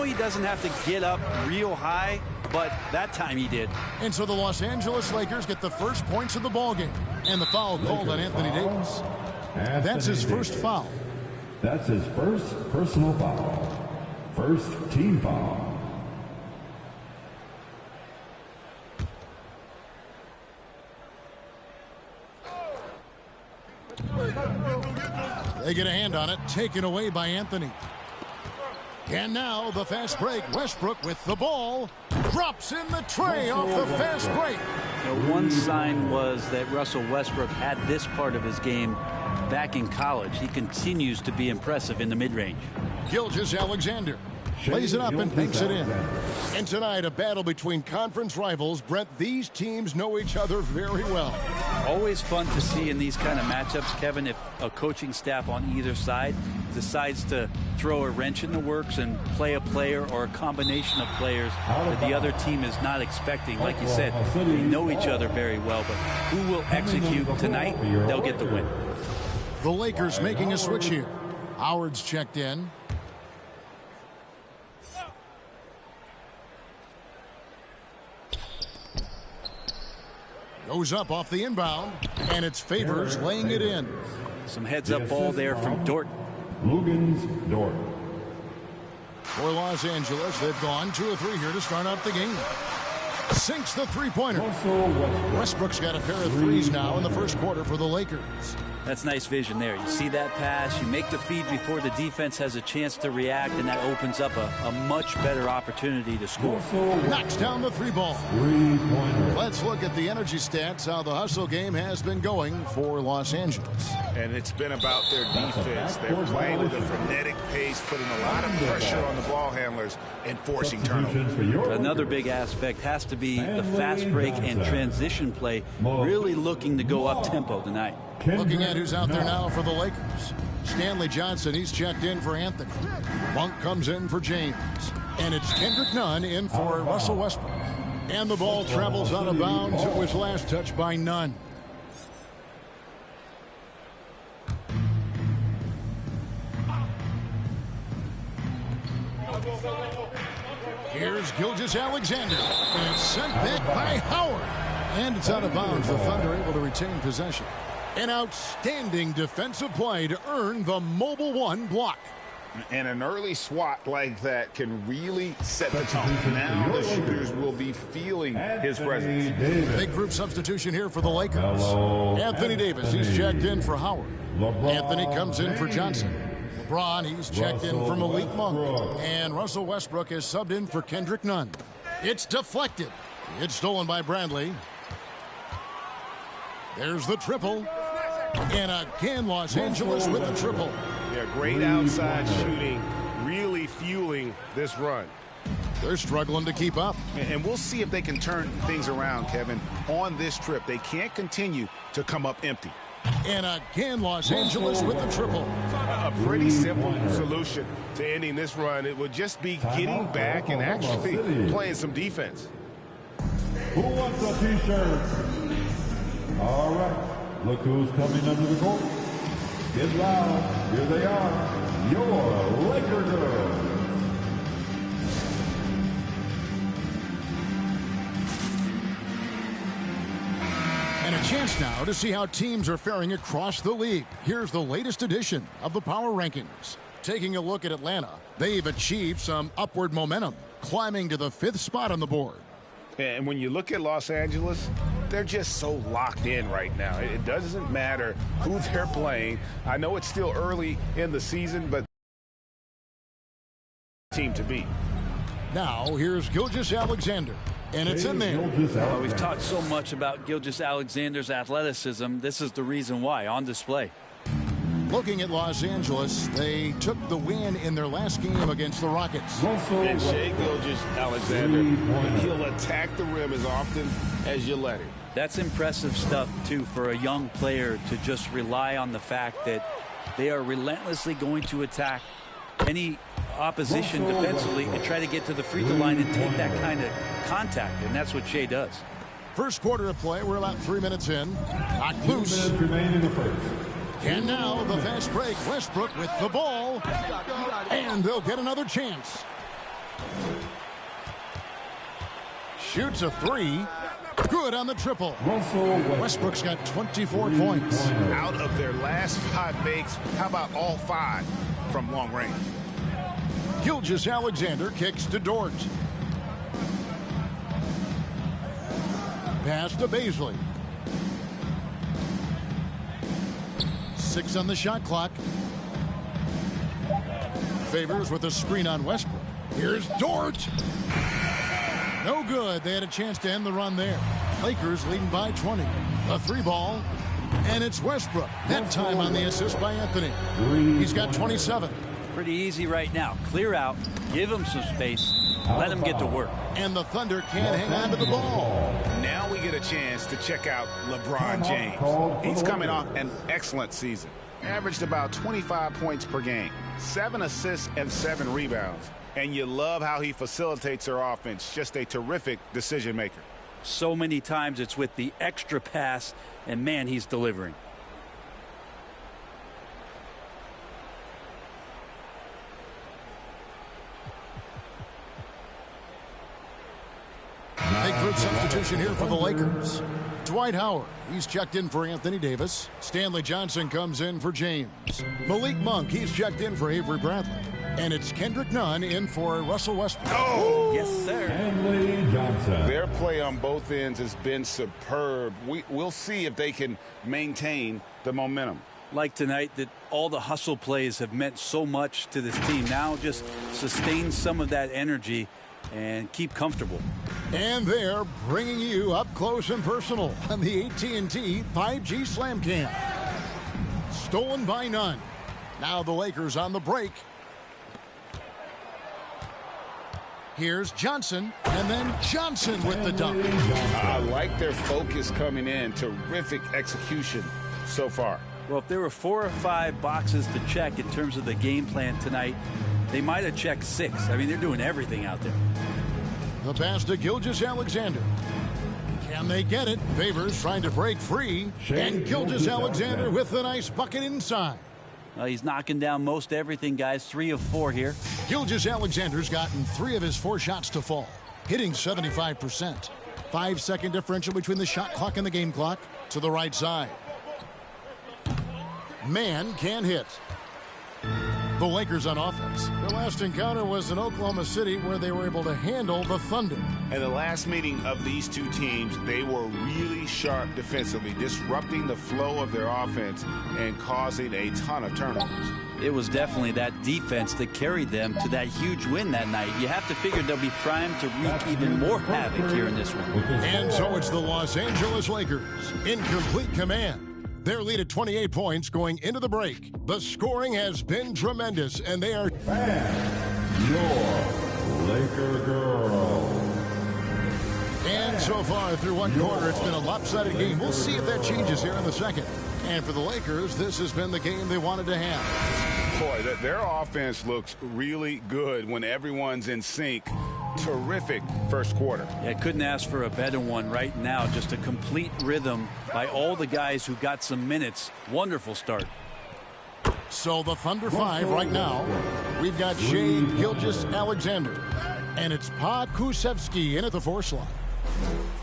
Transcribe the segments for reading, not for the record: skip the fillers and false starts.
know he doesn't have to get up real high, but that time he did. And so the Los Angeles Lakers get the first points of the ballgame. And the foul called on Anthony Davis. That's his first foul. That's his first personal foul. First team foul. They get a hand on it, taken away by Anthony. And now the fast break. Westbrook with the ball. Drops in the tray off the fast break. One sign was that Russell Westbrook had this part of his game back in college. He continues to be impressive in the mid-range. Gilgeous-Alexander lays it up and banks it in. And tonight, a battle between conference rivals. Brett, these teams know each other very well. Always fun to see in these kind of matchups, Kevin, if a coaching staff on either side decides to throw a wrench in the works and play a player or a combination of players that the other team is not expecting. Like you said, they know each other very well, but who will execute tonight, they'll get the win. The Lakers making a switch here. Howard's checked in. Goes up off the inbound, and it's Favors laying it in. Some heads-up ball there from Dort. Lugans Dort. For Los Angeles, they've gone 2 of 3 here to start out the game. Sinks the three-pointer. Westbrook's got a pair of threes now in the first quarter for the Lakers. That's nice vision there. You see that pass, you make the feed before the defense has a chance to react, and that opens up a much better opportunity to score. Knocks down the three ball. Let's look at the energy stats, how the hustle game has been going for Los Angeles. And it's been about their defense. They're playing with a frenetic pace, putting a lot of pressure on the ball handlers and forcing turnovers. Another big aspect has to be the fast break and transition play, really looking to go up-tempo tonight. Looking at who's out there now for the Lakers. Stanley Johnson, he's checked in for Anthony. Monk comes in for James. And it's Kendrick Nunn in for Russell Westbrook. And the ball travels out of bounds. It was last touched by Nunn. Here's Gilgeous-Alexander. And it's sent back by Howard. And it's out of bounds. The Thunder able to retain possession. An outstanding defensive play to earn the Mobile One block. And an early swat like that can really set the tone. Now the shooters will be feeling his presence. Big group substitution here for the Lakers. Anthony Davis, he's checked in for Howard. Anthony comes in for Johnson. LeBron, he's checked in for Malik Monk. And Russell Westbrook is subbed in for Kendrick Nunn. It's deflected. It's stolen by Bradley. There's the triple. And again, Los Angeles with the triple. Yeah, great outside shooting, really fueling this run. They're struggling to keep up. And we'll see if they can turn things around, Kevin, on this trip. They can't continue to come up empty. And again, Los Angeles with the triple. A pretty simple solution to ending this run. It would just be getting back and actually playing some defense. Who wants a t-shirt? All right. Look who's coming under the court. Get loud. Here they are. Your Laker girls. And a chance now to see how teams are faring across the league. Here's the latest edition of the Power Rankings. Taking a look at Atlanta, they've achieved some upward momentum, climbing to the 5th spot on the board. And when you look at Los Angeles, they're just so locked in right now. It doesn't matter who they're playing. I know it's still early in the season, but team to beat. Now, here's Gilgeous-Alexander, and it's in there. Well, we've talked so much about Gilgeous-Alexander's athleticism. This is the reason why, on display. Looking at Los Angeles, they took the win in their last game against the Rockets. And Shai Gilgeous-Alexander, he'll attack the rim as often as you let him. That's impressive stuff, too, for a young player to just rely on the fact that they are relentlessly going to attack any opposition defensively and try to get to the free throw line and take that kind of contact, and that's what Shai does. First quarter of play, we're about 3 minutes in. Knocked loose. And now the fast break. Westbrook with the ball. And they'll get another chance. Shoots a three. Good on the triple. Russell Westbrook's got 24 points. Out of their last 5 makes, how about all 5 from long range? Gilgeous-Alexander kicks to Dort. Pass to Bazley. 6 on the shot clock. Favors with a screen on Westbrook. Here's Dort. No good. They had a chance to end the run there. Lakers leading by 20. A 3-ball. And it's Westbrook. That time on the assist by Anthony. He's got 27. Pretty easy right now. Clear out. Give him some space. Let him get to work. And the Thunder can't hang on to the ball. Now we get a chance to check out LeBron James. He's coming off an excellent season. Averaged about 25 points per game. 7 assists and 7 rebounds. And you love how he facilitates their offense. Just a terrific decision maker. So many times it's with the extra pass, and man, he's delivering. Big group substitution here for the Lakers. Dwight Howard, he's checked in for Anthony Davis. Stanley Johnson comes in for James. Malik Monk, he's checked in for Avery Bradley. And it's Kendrick Nunn in for Russell Westbrook. Oh, yes, sir. Stanley Johnson. Their play on both ends has been superb. We'll see if they can maintain the momentum. Like tonight, that all the hustle plays have meant so much to this team. Now just sustain some of that energy and keep comfortable. And they're bringing you up close and personal on the AT&T 5G Slam Cam. Stolen by Nunn. Now the Lakers on the break. Here's Johnson, and then Johnson with the dunk. I like their focus coming in. Terrific execution so far. Well, if there were 4 or 5 boxes to check in terms of the game plan tonight, they might have checked 6. I mean, they're doing everything out there. The pass to Gilgeous-Alexander. Can they get it? Favors trying to break free. And Gilgeous-Alexander with a nice bucket inside. Well, he's knocking down most everything, guys. 3 of 4 here. Gilgeous-Alexander's gotten 3 of his 4 shots to fall, hitting 75%. 5-second differential between the shot clock and the game clock. To the right side. Man can hit. The Lakers on offense. Their last encounter was in Oklahoma City, where they were able to handle the Thunder. In the last meeting of these two teams, they were really sharp defensively, disrupting the flow of their offense and causing a ton of turnovers. It was definitely that defense that carried them to that huge win that night. You have to figure they'll be primed to wreak even more havoc here in this one. And so it's the Los Angeles Lakers in complete command. Their lead at 28 points going into the break. The scoring has been tremendous, and they are... Your Laker girl. And so far through one quarter, it's been a lopsided game. We'll see if that changes here in the second. And for the Lakers, this has been the game they wanted to have. Boy, their offense looks really good when everyone's in sync. Terrific first quarter. Yeah, couldn't ask for a better one right now. Just a complete rhythm by all the guys who got some minutes. Wonderful start. So the Thunder 5 right now. We've got Shai Gilgeous-Alexander. And it's Pod Kusevsky in at the 4 slot.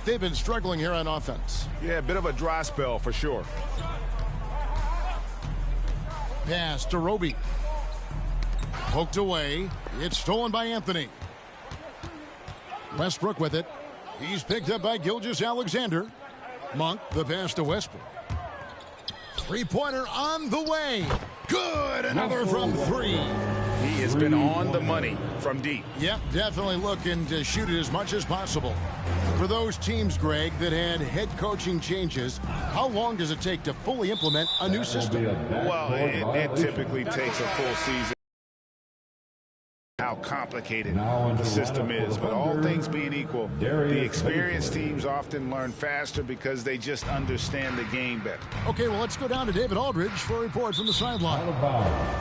They've been struggling here on offense. Yeah, a bit of a dry spell for sure. Pass to Roby. Poked away. It's stolen by Anthony. Westbrook with it. He's picked up by Gilgeous-Alexander. Monk, the pass to Westbrook. Three-pointer on the way. Good. Another from 3. He has been on the money from deep. Yep, definitely looking to shoot it as much as possible. For those teams, Greg, that had head coaching changes, how long does it take to fully implement a new system? Well, it typically takes a full season. How complicated the system is, but all things being equal, the experienced teams often learn faster because they just understand the game better. Okay, well, let's go down to David Aldridge for a report from the sideline.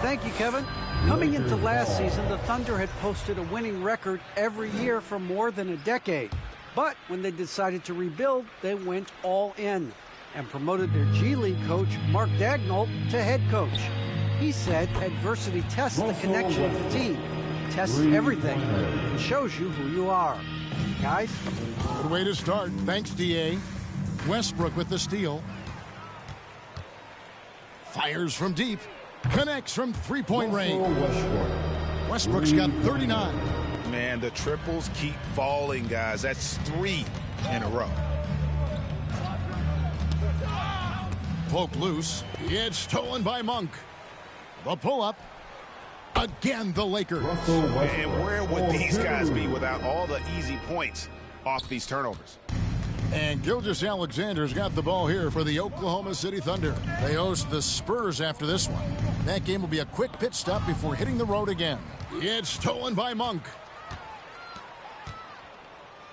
Thank you, Kevin. Coming into last season, the Thunder had posted a winning record every year for more than a decade. But when they decided to rebuild, they went all in and promoted their G League coach, Mark Daigneault, to head coach. He said adversity tests the connection of the team. tests everything and shows you who you are. Guys? Good way to start. Thanks, D.A. Westbrook with the steal. Fires from deep. Connects from three-point range. Westbrook's got 39. Man, the triples keep falling, guys. That's 3 in a row. Poke loose. It's stolen by Monk. The pull-up. Again, the Lakers. And where would these guys be without all the easy points off these turnovers? And Gilgeous-Alexander's got the ball here for the Oklahoma City Thunder. They host the Spurs after this one. That game will be a quick pit stop before hitting the road again. It's stolen by Monk.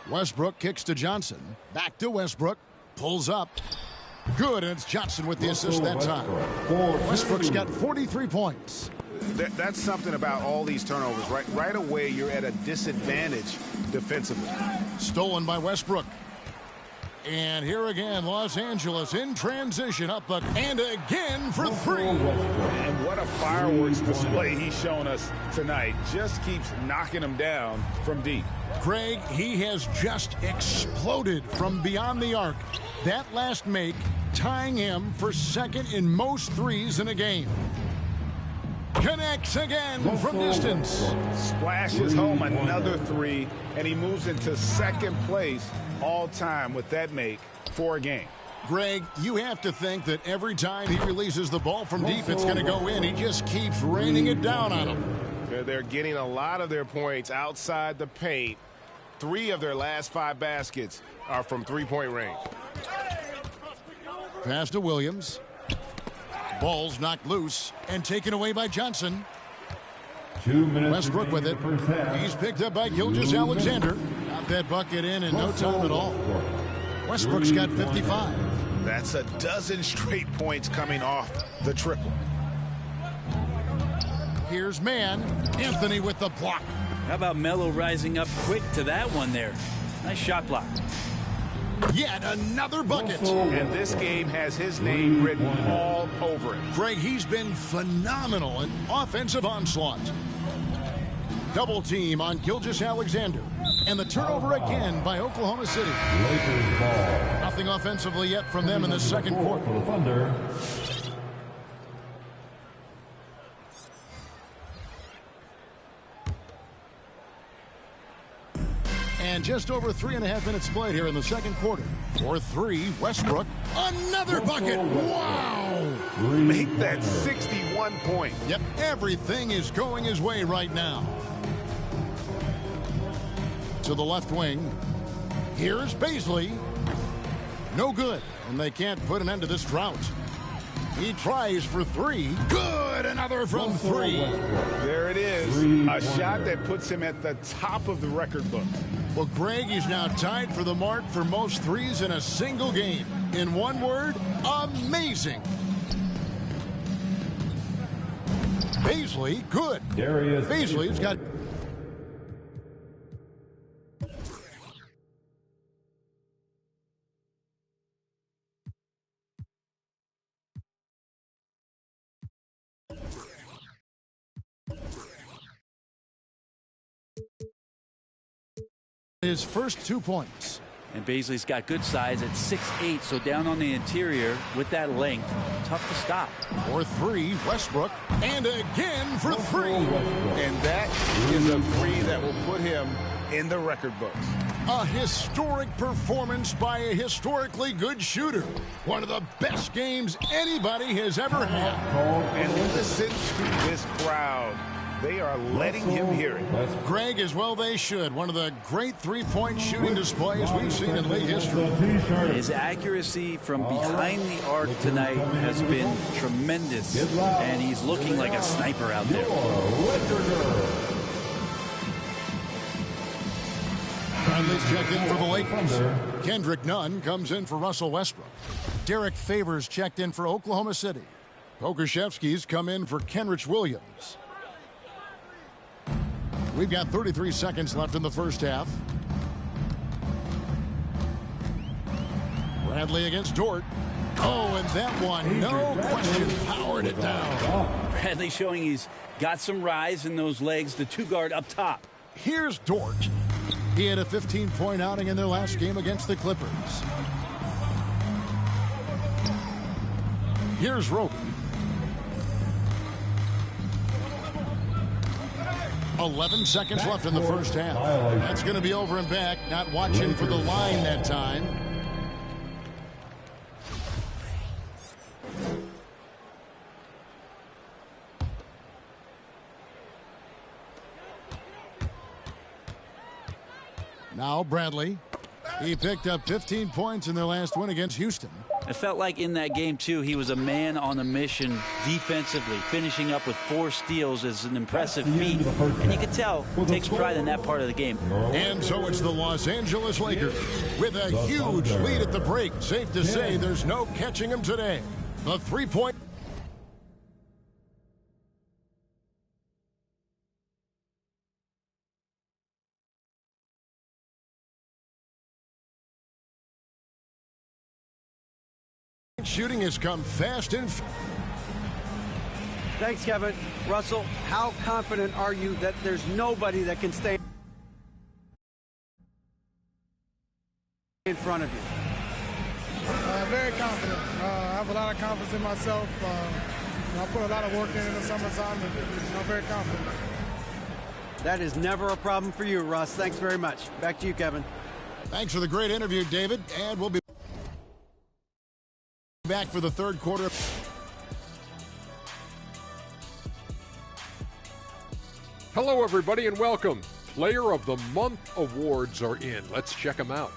Westbrook kicks to Johnson. Back to Westbrook. Pulls up. Good, and it's Johnson with the assist that time. Westbrook's got 43 points. That's something about all these turnovers. Right away, you're at a disadvantage defensively. Stolen by Westbrook. And here again, Los Angeles in transition up and again for 3. And what a fireworks display he's shown us tonight. Just keeps knocking them down from deep. Craig, he has just exploded from beyond the arc. That last make tying him for second in most threes in a game. Connects again from distance. Splashes home another 3, and he moves into second place all time with that make for a game. Greg, you have to think that every time he releases the ball from deep, it's going to go in. He just keeps raining it down on him. They're getting a lot of their points outside the paint. 3 of their last 5 baskets are from three-point range. Pass to Williams. Ball's knocked loose and taken away by Johnson. 2 minutes. Westbrook with it. He's picked up by Gilgeous-Alexander. Got that bucket in no time at all. Westbrook's got 55. That's a dozen straight points coming off the triple. Here's man. Anthony with the block. How about Melo rising up quick to that one there? Nice shot block. Yet another bucket. And this game has his name written all over it. Greg, he's been phenomenal in offensive onslaught. Double team on Gilgeous-Alexander. And the turnover again by Oklahoma City. Lakers ball. Nothing offensively yet from them in the second quarter. For the Thunder. And just over 3.5 minutes played here in the second quarter. For 3, Westbrook. Another bucket. Wow. Make that 61 points. Yep, everything is going his way right now. To the left wing. Here's Bazley. No good, and they can't put an end to this drought. He tries for 3. Good, another from 3. There it is. A shot that puts him at the top of the record book. Well, Greg is now tied for the mark for most threes in a single game. In one word, amazing. Bazley, good. Bazley's got... his first 2 points. And Bazley's got good size at 6'8", so down on the interior with that length, tough to stop. For 3, Westbrook, and again for 3. And that is a 3 that will put him in the record books. A historic performance by a historically good shooter. One of the best games anybody has ever had. And listen to this crowd. They are letting him hear it. Greg, as well they should. One of the great three-point shooting displays we've seen in league history. His accuracy from behind the arc tonight has been tremendous, and he's looking like a sniper out there. Conley's checked in for the Lakers. Kendrick Nunn comes in for Russell Westbrook. Derek Favors checked in for Oklahoma City. Pokusevski's come in for Kenrich Williams. We've got 33 seconds left in the first half. Bradley against Dort. Oh, and that one, no question, powered it down. Bradley showing he's Got some rise in those legs, the two-guard up top. Here's Dort. He had a 15-point outing in their last game against the Clippers. Here's Roby. 11 seconds left in the first half. That's going to be over and back. Not watching for the line that time. Now Bradley. He picked up 15 points in their last win against Houston. It felt like in that game, too, he was a man on a mission defensively, finishing up with 4 steals is an impressive feat. And you can tell he takes pride in that part of the game. And so it's the Los Angeles Lakers with a huge lead at the break. Safe to say there's no catching them today. The three-point. Shooting has come fast and Thanks, Kevin. Russell, how confident are you that there's nobody that can stay in front of you? Very confident. I have a lot of confidence in myself. I put a lot of work in the summertime, and I'm very confident. That is never a problem for you, Russ. Thanks very much. Back to you, Kevin. Thanks for the great interview, David. And we'll be back for the third quarter. Hello, everybody, and welcome. Player of the Month awards are in. Let's check them out.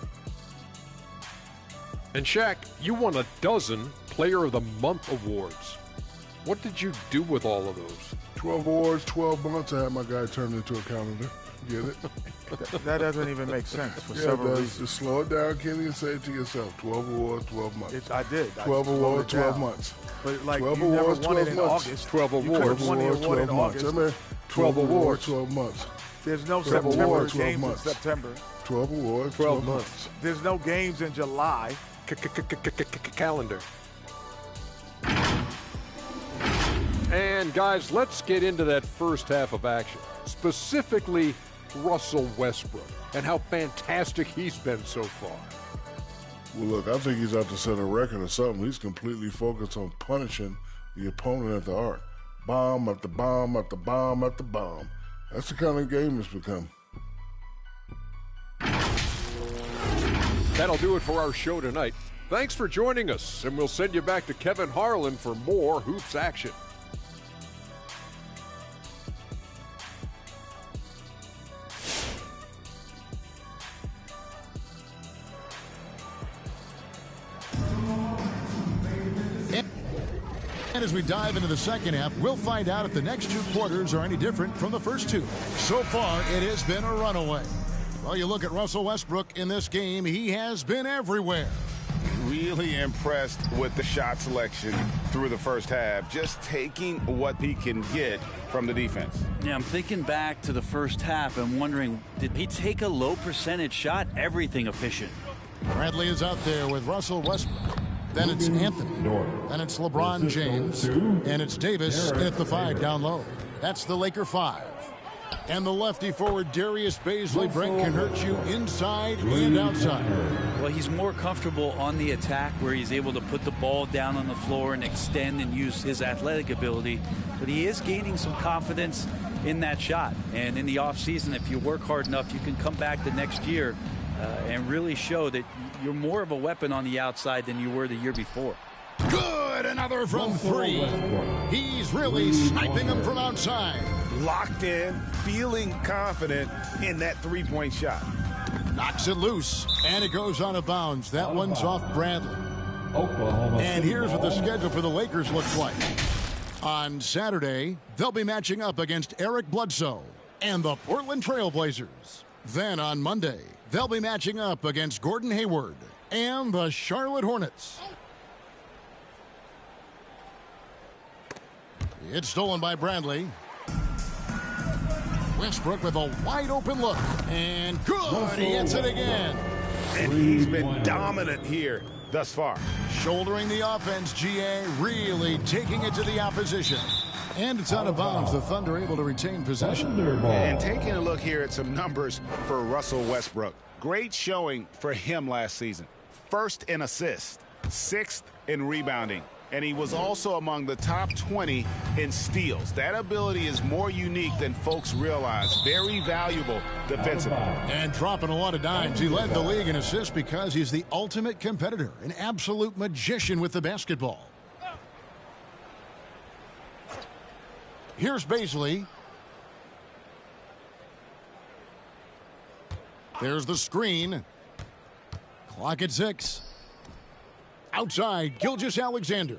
And Shaq, you won a dozen Player of the Month awards. What did you do with all of those? 12 awards, 12 months. I had my guy turn into a calendar. Get it? That doesn't even make sense for Yeah, several reasons. Just slow it down, Kenny, and say it to yourself. 12 awards, 12 months. I did. 12 awards, 12 months. But like 12 you awards, never won it 12 in months. August. 12 You could awards. have won the award 12 in months. August. I mean, 12 awards, 12 months. There's no 12 September awards, 12 games in months. September. 12 awards, 12 months. There's no games in July. Calendar. And guys, let's get into that first half of action. Specifically, Russell Westbrook and how fantastic he's been so far. Well, look, I think he's out to set a record or something. He's completely focused on punishing the opponent at the arc. Bomb after bomb after bomb after bomb. That's the kind of game it's become. That'll do it for our show tonight. Thanks for joining us, and we'll send you back to Kevin Harlan for more Hoops action. And as we dive into the second half, we'll find out if the next 2 quarters are any different from the first 2. So far, it has been a runaway. Well, you look at Russell Westbrook in this game, he has been everywhere. Really impressed with the shot selection through the first half, just taking what he can get from the defense. Yeah, I'm thinking back to the first half and wondering, did he take a low percentage shot? Everything efficient. Bradley is out there with Russell Westbrook. Then it's Anthony. Then it's LeBron James. And it's Davis at the 5 down low. That's the Laker 5. And the lefty forward Darius Bazley-Brent can hurt you inside and outside. Well, he's more comfortable on the attack where he's able to put the ball down on the floor and extend and use his athletic ability. But he is gaining some confidence in that shot. And in the offseason, if you work hard enough, you can come back the next year and really show that you're more of a weapon on the outside than you were the year before. Good, another from 3. He's really sniping them from outside. Locked in, feeling confident in that three-point shot. Knocks it loose, and it goes out of bounds. That one's off Bradley. Oklahoma. And here's what the schedule for the Lakers looks like. On Saturday, they'll be matching up against Eric Bledsoe and the Portland Trail Blazers. Then on Monday, they'll be matching up against Gordon Hayward and the Charlotte Hornets. It's stolen by Bradley. Westbrook with a wide open look. And good, he hits it again. And he's been dominant here thus far. Shouldering the offense, GA really taking it to the opposition. And it's out of bounds. The Thunder able to retain possession. And taking a look here at some numbers for Russell Westbrook. Great showing for him last season. First in assists, 6th in rebounding, and he was also among the top 20 in steals. That ability is more unique than folks realize. Very valuable defensively. And dropping a lot of dimes. He led the league in assists because he's the ultimate competitor, an absolute magician with the basketball. Here's Baisley. There's the screen. Clock at 6. Outside, Gilgeous-Alexander.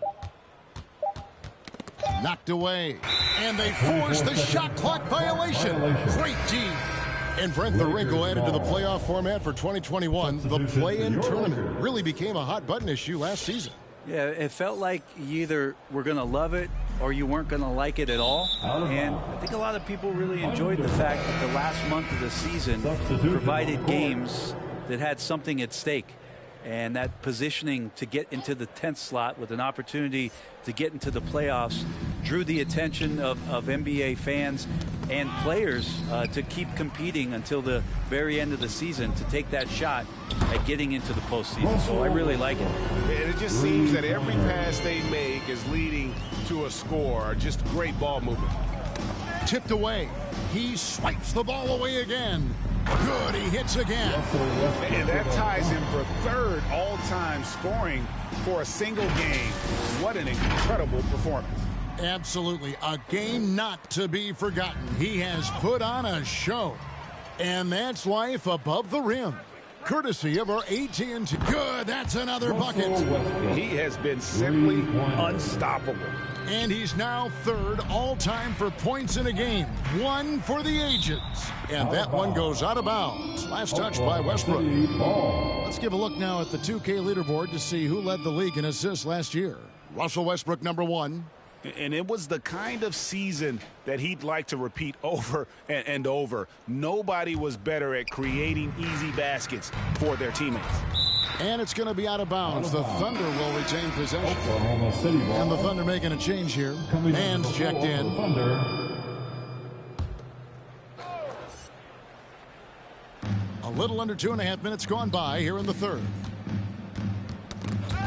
Knocked away. And they force the shot clock violation. Great D. And Brent, the wrinkle added to the playoff format for 2021. The play-in tournament really became a hot-button issue last season. Yeah, it felt like you either were going to love it or you weren't going to like it at all. And I think a lot of people really enjoyed the fact that the last month of the season provided games that had something at stake. And that positioning to get into the 10th slot with an opportunity to get into the playoffs drew the attention of NBA fans and players to keep competing until the very end of the season to take that shot at getting into the postseason. So I really like it. And it just seems that every pass they make is leading to a score. Just great ball movement. Tipped away. He swipes the ball away again. Good, he hits again. And that ties him for 3rd all-time scoring for a single game. What an incredible performance. Absolutely. A game not to be forgotten. He has put on a show. And that's life above the rim. Courtesy of our AT&T. Good, that's another bucket. He has been simply unstoppable. And he's now 3rd all-time for points in a game. 1 for the ages. And that one goes out of bounds. Last touch by Westbrook. Let's give a look now at the 2K leaderboard to see who led the league in assists last year. Russell Westbrook, number 1. And it was the kind of season that he'd like to repeat over and over. Nobody was better at creating easy baskets for their teammates. And it's going to be out of bounds. The Thunder will retain possession. And the Thunder making a change here. Man's checked in. A little under 2.5 minutes gone by here in the 3rd.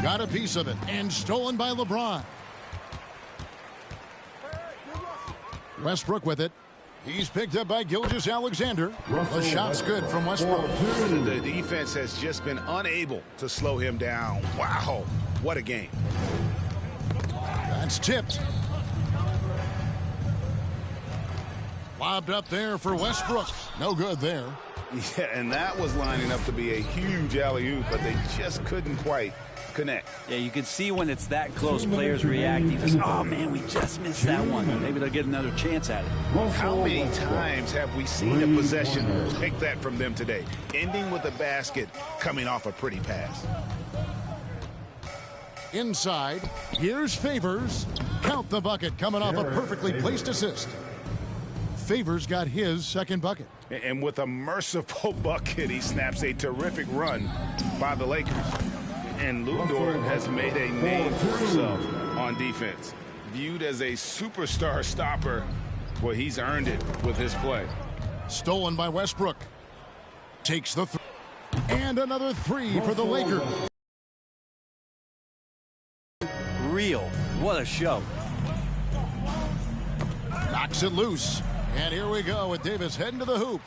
Got a piece of it and stolen by LeBron. Westbrook with it. He's picked up by Gilgeous-Alexander. The shot's good from Westbrook. The defense has just been unable to slow him down. Wow, what a game. That's tipped. Lobbed up there for Westbrook. No good there. Yeah, and that was lining up to be a huge alley-oop, but they just couldn't quite connect. Yeah, you can see when it's that close, players reacting. Oh, man, we just missed that one. Maybe they'll get another chance at it. How many times have we seen a possession like that from them today? Ending with a basket, coming off a pretty pass. Inside, here's Favors. Count the bucket, coming off a perfectly placed assist. Favors got his 2nd bucket. And with a merciful bucket, he snaps a terrific run by the Lakers. And Lu Dort has made a name for himself on defense. Viewed as a superstar stopper, well, he's earned it with his play. Stolen by Westbrook. Takes the and another 3 for the Lakers. Real. What a show. Knocks it loose. And here we go with Davis heading to the hoop.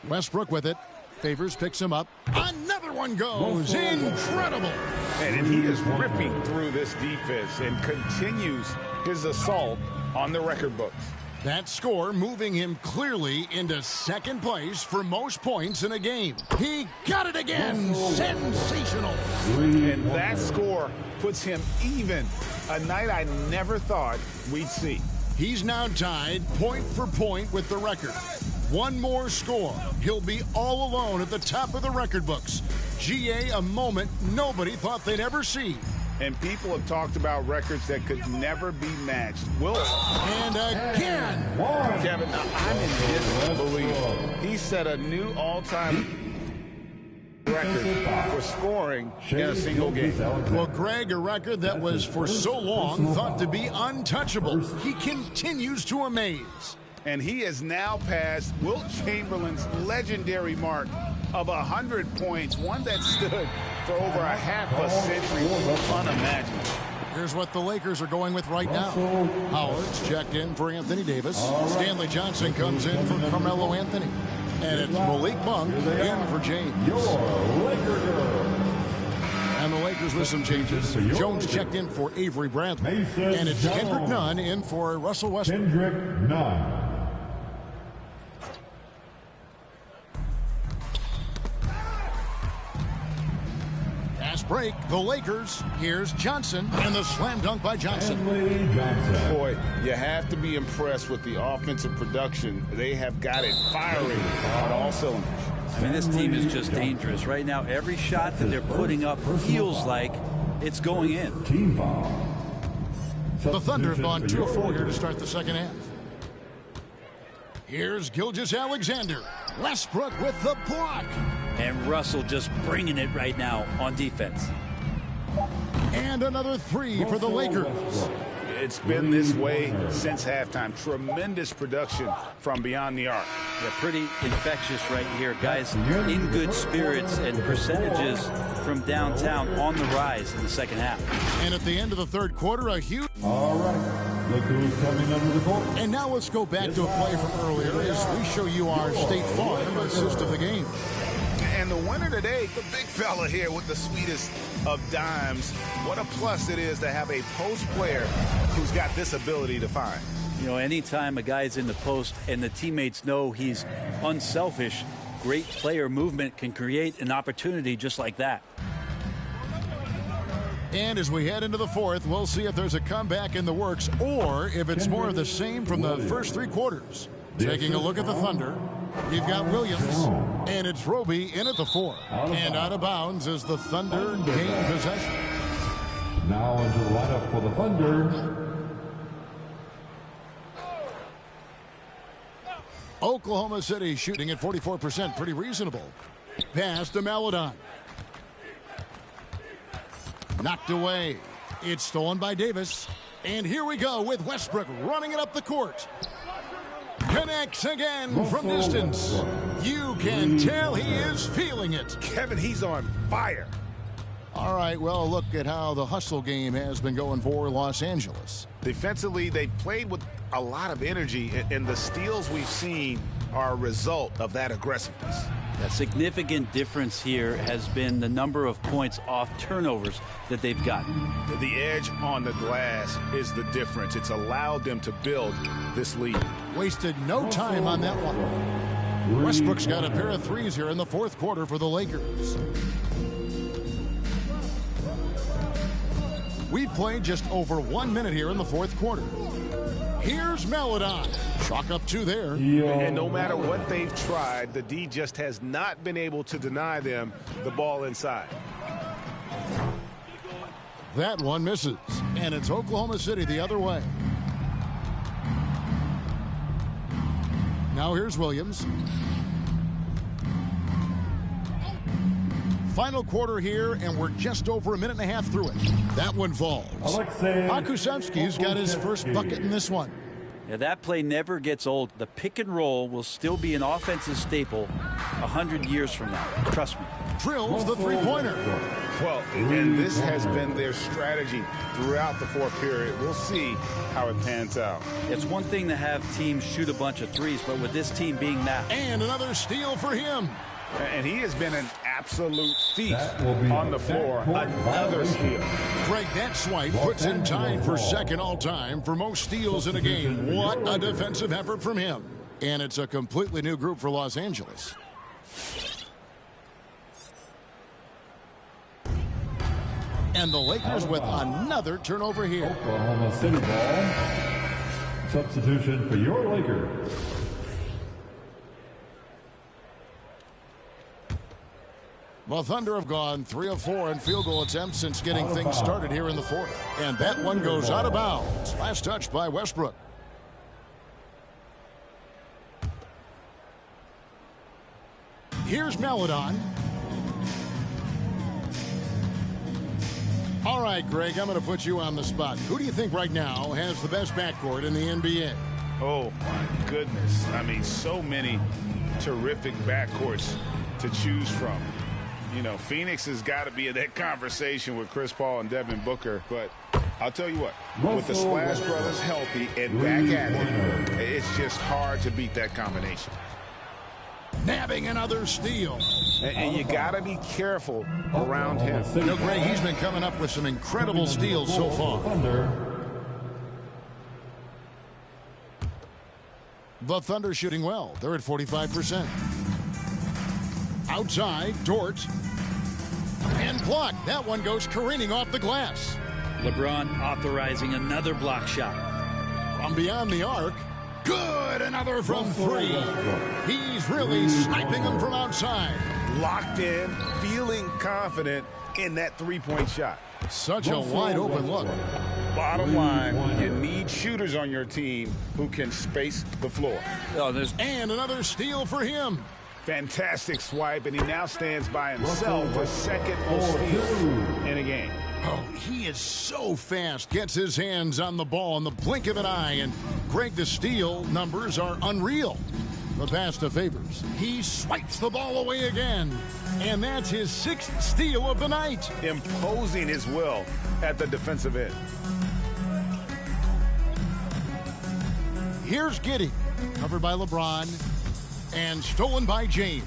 Westbrook with it. Favors picks him up. Another one goes. Incredible. And he is ripping through this defense and continues his assault on the record books. That score moving him clearly into 2nd place for most points in a game. He got it again. Sensational. And that score puts him even. A night I never thought we'd see. He's now tied point for point with the record. One more score. He'll be all alone at the top of the record books. GA, a moment nobody thought they'd ever see. And people have talked about records that could never be matched. And again. Kevin, I'm in disbelief. He set a new all-time record for scoring in a single game. Well, Greg, a record that was for so long thought to be untouchable. He continues to amaze. And he has now passed Wilt Chamberlain's legendary mark of 100 points, one that stood for over a half a century. Unimaginable. Here's what the Lakers are going with right now. Howard's checked in for Anthony Davis. Stanley Johnson comes in for Carmelo Anthony. And it's Malik Monk in for James. And the Lakers with some changes. Jones checked in for Avery Bradley. And it's Kendrick Nunn in for Russell Westbrook. Kendrick Nunn. Fast break, the Lakers. Here's Johnson and the slam dunk by Johnson. Boy, you have to be impressed with the offensive production. They have got it firing on all cylinders. I mean, this team is just dangerous. Right now, every shot that they're putting up feels like it's going in. Team foul. The Thunder have gone 2 of 4 here to start the second half. Here's Gilgeous-Alexander. Westbrook with the block. And Russell just bringing it right now on defense. And another 3 for the Lakers. It's been this way since halftime. Tremendous production from beyond the arc. Yeah, pretty infectious right here. Guys in good spirits, and percentages from downtown on the rise in the second half. And at the end of the third quarter, a huge... All right, look who's coming under the court. And now let's go back to a play from earlier as we show you our State Farm assist of the game. And the winner today, the big fella here with the sweetest of dimes. What a plus it is to have a post player who's got this ability to find. You know, anytime a guy's in the post and the teammates know he's unselfish, great player movement can create an opportunity just like that. And as we head into the fourth, we'll see if there's a comeback in the works or if it's more of the same from the first 3 quarters. Taking a look at the Thunder, we've got Williams, and it's Roby in at the 4. And out of bounds as the Thunder gain possession. Now into the lineup for the Thunder. Oklahoma City shooting at 44%, pretty reasonable. Pass to Maledon. Knocked away. It's stolen by Davis. And here we go with Westbrook running it up the court. Connects again from distance. You can tell he is feeling it. Kevin, he's on fire. All right, well, look at how the hustle game has been going for Los Angeles. Defensively, they played with a lot of energy, and the steals we've seen are a result of that aggressiveness. A significant difference here has been the number of points off turnovers that they've gotten. The edge on the glass is the difference. It's allowed them to build this lead. Wasted no time on that one. Westbrook's got a pair of threes here in the fourth quarter for the Lakers. We've played just over 1 minute here in the fourth quarter. Here's Maledon. Chalk up 2 there. And no matter what they've tried, the D just has not been able to deny them the ball inside. That one misses. And it's Oklahoma City the other way. Now here's Williams. Final quarter here, and we're just over a minute and a half through it. That one falls. Pokusevski's got his first bucket in this one. Yeah, that play never gets old. The pick and roll will still be an offensive staple 100 years from now. Trust me. Drills the three-pointer. Well, and this has been their strategy throughout the fourth period. We'll see how it pans out. It's one thing to have teams shoot a bunch of threes, but with this team being that. And another steal for him. And he has been an absolute thief on the floor. Another steal. Greg, that swipe puts him tied for second all-time for most steals in a game. What a defensive effort from him. And it's a completely new group for Los Angeles. And the Lakers with another turnover here. Oklahoma City ball. Substitution for your Lakers. The Thunder have gone 3 of 4 in field goal attempts since getting things started here in the fourth. And that one goes out of bounds. Last touch by Westbrook. Here's Maledon. All right, Greg, I'm going to put you on the spot. Who do you think right now has the best backcourt in the NBA? Oh, my goodness. I mean, so many terrific backcourts to choose from. You know, Phoenix has got to be in that conversation with Chris Paul and Devin Booker. But I'll tell you what, with the Splash Brothers healthy and back at it, it's just hard to beat that combination. Nabbing another steal. And you got to be careful around him. You know, Greg, he's been coming up with some incredible steals so far. The Thunder shooting well. They're at 45%. Outside, Dort. And blocked. That one goes careening off the glass. LeBron authorizing another block shot. From beyond the arc. Good. Another from three. He's really sniping them from outside. Locked in, feeling confident in that three-point shot. Such a wide-open look. Bottom line, you need shooters on your team who can space the floor. And another steal for him. Fantastic swipe, and he now stands by himself for second most steals in a game. Oh, he is so fast. Gets his hands on the ball in the blink of an eye. And Greg, the steal numbers are unreal. The pass to Favors. He swipes the ball away again. And that's his 6th steal of the night. Imposing his will at the defensive end. Here's Giddey. Covered by LeBron. And stolen by James.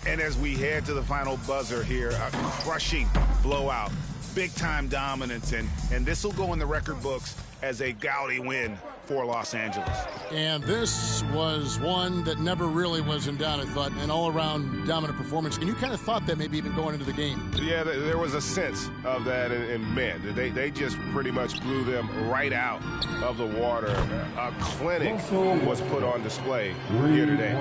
And as we head to the final buzzer here, a crushing blowout, big-time dominance, and this will go in the record books as a gaudy win for Los Angeles. And this was one that never really was in doubt, I thought, an all-around dominant performance. And you kind of thought that maybe even going into the game. Yeah, there was a sense of that, and man, they just pretty much blew them right out of the water. A clinic was put on display here today.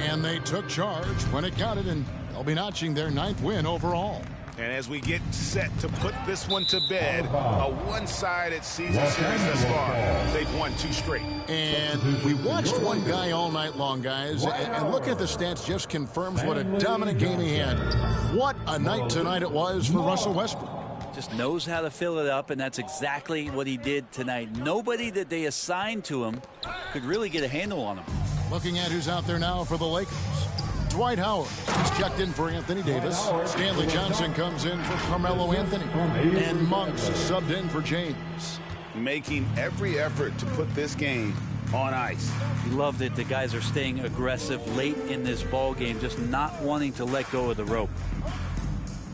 And they took charge when it counted, and they'll be notching their 9th win overall. And as we get set to put this one to bed, a one-sided season series thus far. They've won 2 straight. And we watched one guy all night long, guys, and look at the stats just confirms what a dominant game he had. What a night tonight it was for Russell Westbrook. Just knows how to fill it up, and that's exactly what he did tonight. Nobody that they assigned to him could really get a handle on him. Looking at who's out there now for the Lakers. Dwight Howard is checked in for Anthony Davis. Stanley Johnson comes in for Carmelo Anthony. And Monks subbed in for James. Making every effort to put this game on ice. He loved it. The guys are staying aggressive late in this ball game, just not wanting to let go of the rope.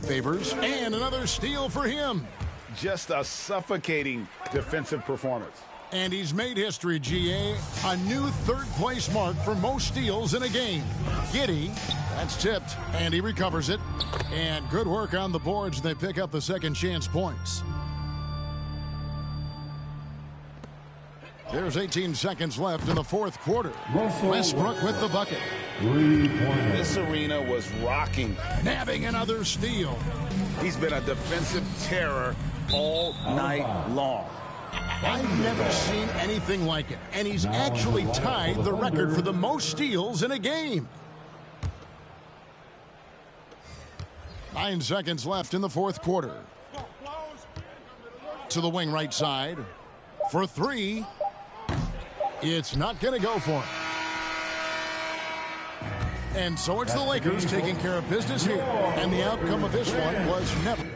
Favors. And another steal for him. Just a suffocating defensive performance. And he's made history, GA. A new 3rd-place mark for most steals in a game. Giddey, that's tipped, and he recovers it. And good work on the boards. They pick up the second chance points. There's 18 seconds left in the 4th quarter. Westbrook with the bucket. This arena was rocking. Nabbing another steal. He's been a defensive terror all night long. I've never seen anything like it. And he's actually tied the record for the most steals in a game. 9 seconds left in the 4th quarter. To the wing right side. For 3. It's not going to go for him. And so it's the Lakers taking care of business here. And the outcome of this one was never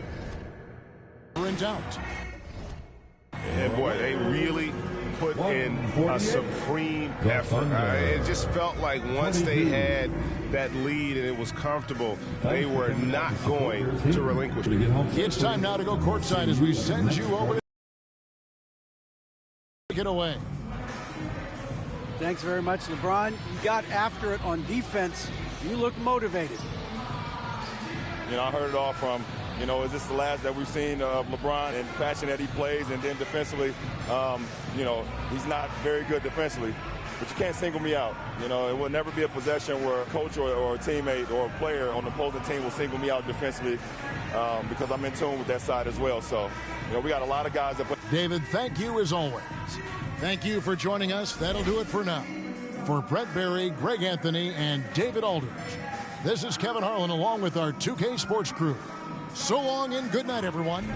in doubt. And boy, they really put in a supreme effort. It just felt like once they had that lead and it was comfortable, they were not going to relinquish it. It's time now to go courtside as we send you over to take it away. Thanks very much, LeBron. You got after it on defense. You look motivated. You know, I heard it all from, you know, is this the last that we've seen of LeBron and the passion that he plays? And then defensively, you know, he's not very good defensively, but you can't single me out. You know, it will never be a possession where a coach or a teammate or a player on the opposing team will single me out defensively because I'm in tune with that side as well. So, you know, we got a lot of guys that play. David, thank you as always. Thank you for joining us. That'll do it for now. For Brett Berry, Greg Anthony, and David Aldridge, This is Kevin Harlan along with our 2K Sports crew. So long and good night, everyone.